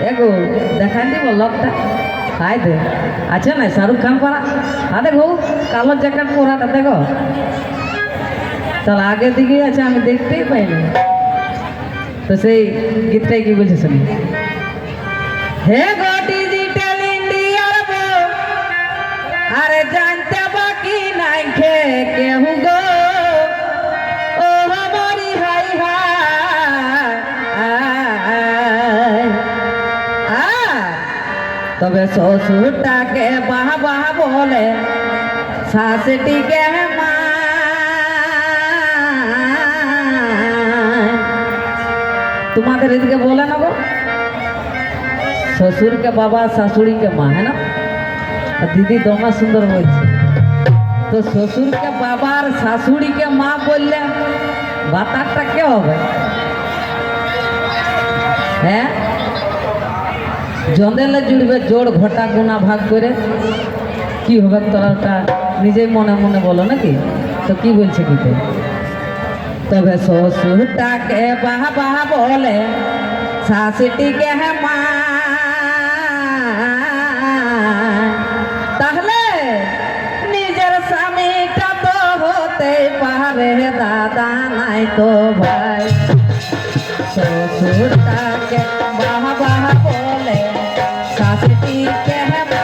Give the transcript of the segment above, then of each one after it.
एगो देखान दी लोकटा हाय दे अच्छा ना शाहरुख खान पड़ा हाँ देखो कालो जैकेट पराटा देखो चल आगे दिखे अच्छा हमें देखते ही पाई तो से गीतटाई की बोलছে শুনি হে গো ডিজিটাল ইন্ডিয়ার বউ আরে জানতে বাকি নাই খে কেহু গো ও আমারি হাই হাই তবে শ্বশুরটাকে বাহ বাহ বলে শাশুড়িকে মা तुम्हारे इधर बोला ना वो ससुर के बाबा सासुड़ी के माँ है ना दीदी दोनों सुंदर बोल तो ससुर के बाबा और सासुड़ी के माँ बोलले बात क्या हो गए हैं जंदेले जुड़बे जोड़ घटा गुना भाग करे कि होगा तोरा निजे मने मने बोलो ना कि तो की बोल छे कि तबे শ্বশুরটাকে বাহ বাহ বলে শাশুড়িকে মা তাহলে নিজের স্বামীটা তো হতে পারে দাদা নাই তো ভাই শ্বশুরটাকে বাহ বাহ বলে শাশুড়িকে মা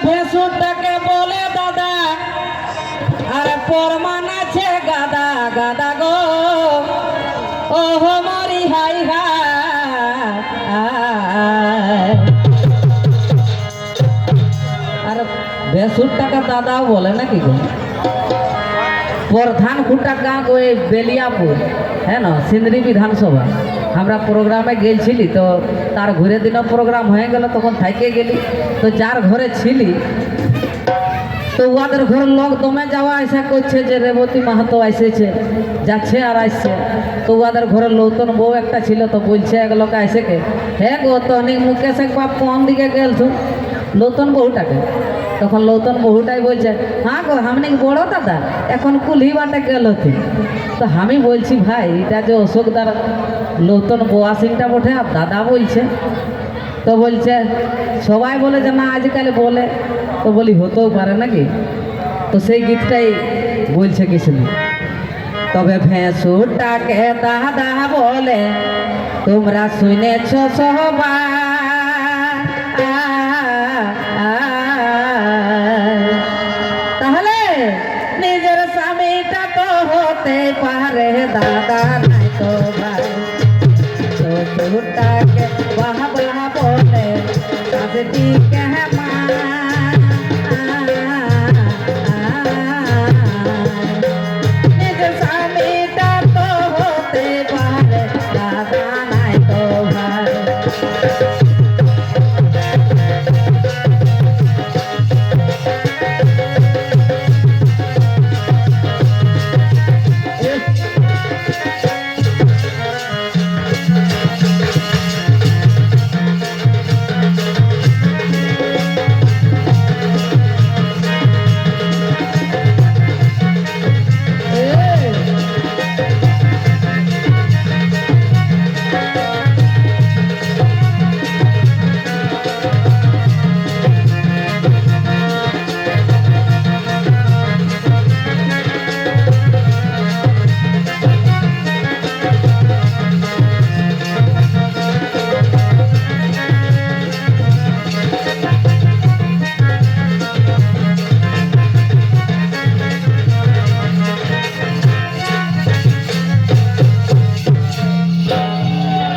ভেসুরটাকে বলে দাদা আরে পরমান আছে গাদা গাদা গো ও মরি হাই হাই আরে ভেসুরটাকে দাদাও বলে নাকি গো प्रधान खुटा गाँव ওই বেলিয়াপুর है ना सिंदरी विधानसभा हमरा प्रोग्रामे गेल छिली तो तार घुरे दिन प्रोग्राम हो गल तक थाके गेली तो जार घरे छिली तो ওদের ঘর লোক দমে যাওয়া আসা করছে যে রেবতী মাহাতো আসেছে যাচ্ছে আর আসছে তো ওদের ঘরের নতুন বউ একটা ছিল তো বলছে এক লোক আসে কে হ্যাঁ গো তো অনেক মুকেশ এক বাপ কোন দিকে গেল তো নতুন বউটাকে তখন নতুন বহুটাই বলছে হ্যাঁ গো আমি বড় দাদা এখন কুলি বাটে গেল তো আমি বলছি ভাই এটা যে অশোকদার নতুন বউয়াসিনটা বটে আর দাদা বলছে তো বলছে সবাই বলে যে না আজকাল বলে তো বলি হতেও পারে নাকি তো সেই গীতটাই বলছে কিছু তবে ভেসুরটাকে দাদা বলে তোমরা শুনেছ সবাই তাহলে নিজের স্বামীটা তো হতে পারে দাদা নাই তো ভাই শ্বশুরটাকে বাহ বাহ বলে শাশুড়িকে মা নিজের স্বামীটা তো হতে পারে দাদা নাই তো ভাই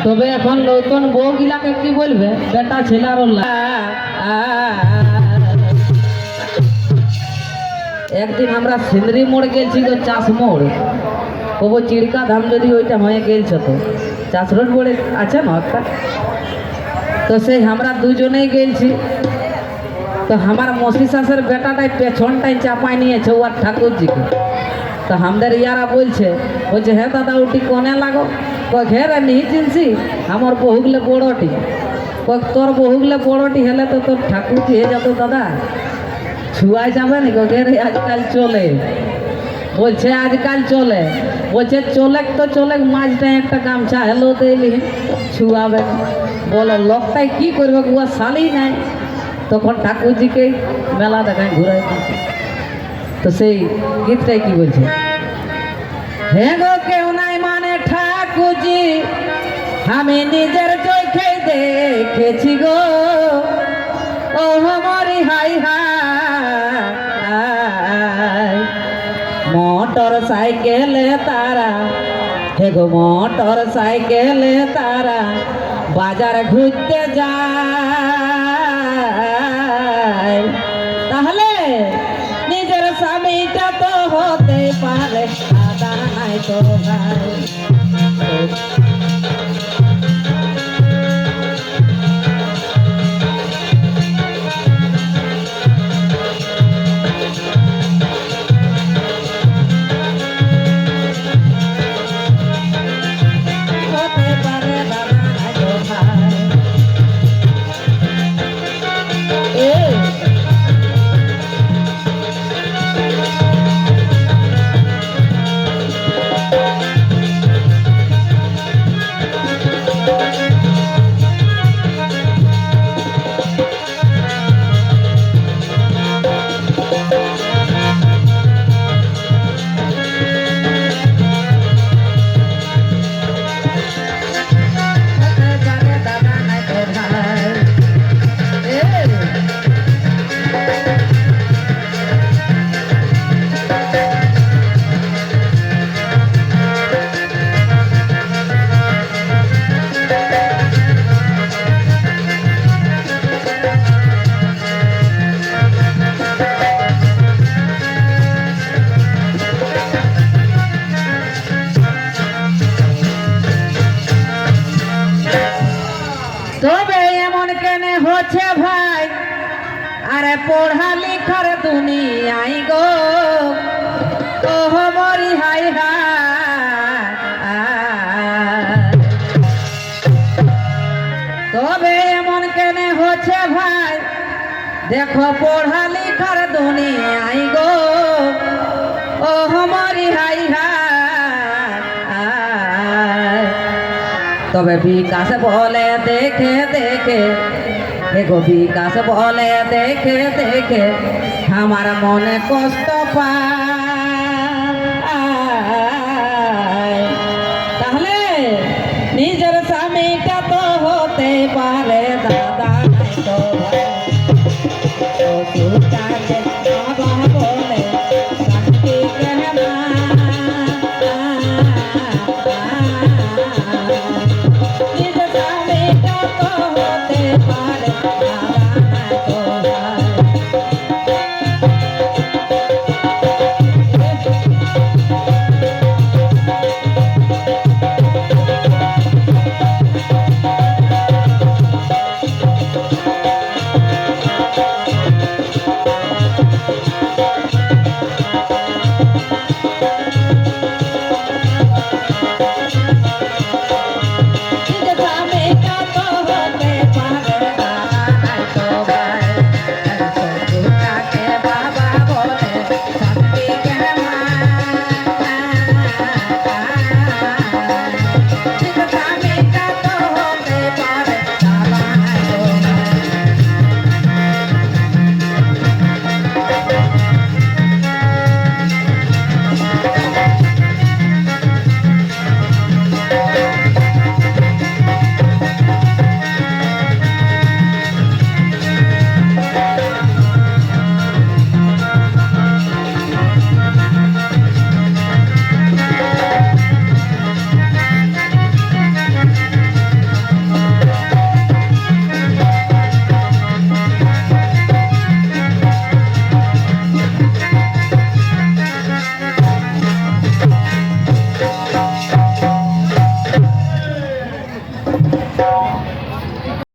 তবে এখন নতুন বউ গিলাকে কি বলবে বেটা ছেলার একদিন আমরা সিন্দ্রি মোড় গেছি তো চাষ মোড় কবো চিড়কা ধাম যদি ওইটা হয়ে গেছে তো চাষ রোড মোড়ে আছে না একটা তো সেই আমরা দুজনেই গেছি তো আমার মসি শাসের বেটাটাই পেছনটাই চাপাই নিয়েছে ওর ঠাকুরজিকে তো আমাদের ইয়ারা বলছে হ্যাঁ দাদা ওটি কোনে লাগো হে রে নিহি চিনছি আমার বহুগুলো বড়টি তোর বহুগুলো বড়টি হলে তো তোর ঠাকুরজি হয়ে যেত দাদা ছুয়াই যাবে নি হে রে আজকাল চলে বলছে আজকাল চলে বলছে চলে তো চলে মাঝটা একটা গামছা হেলো দিলি ছুয়াবে বলে লোকটাই কি করবে ও শালি নাই তখন ঠাকুরজিকে মেলা দেখায় ঘুরাই দিচ্ছে তো সেই গীতটাই কি বলছে হে গো কেউ নাই মানে ঠাকুরজি আমি নিজের চোখে দেখেছি গো ও মরি হাই হাই মোটর সাইকেলে তারা হে গো মোটর সাইকেলে তারা বাজার ঘুরতে যায় তাহলে নিজের স্বামীটা তো হতে পারে আদা নাই তো ভাই তবে এমন কেনে হচ্ছে ভাই আরে পড়া লিখার দুনিয়াই গো ও মরি হাই হাই তবে এমন কেনে হচ্ছে ভাই দেখো পড়া লিখার দুনিয়াই গো ও মরি হাই হাই তবে বিকাশ বলে দেখে দেখে এগো বিকাশ বলে দেখে দেখে আমার মনে কষ্ট পায় তাহলে নিজের স্বামীটা তো হতে পারে দাদা তো শ্বশুরটাকে বাবা বলে শান্তি কেনা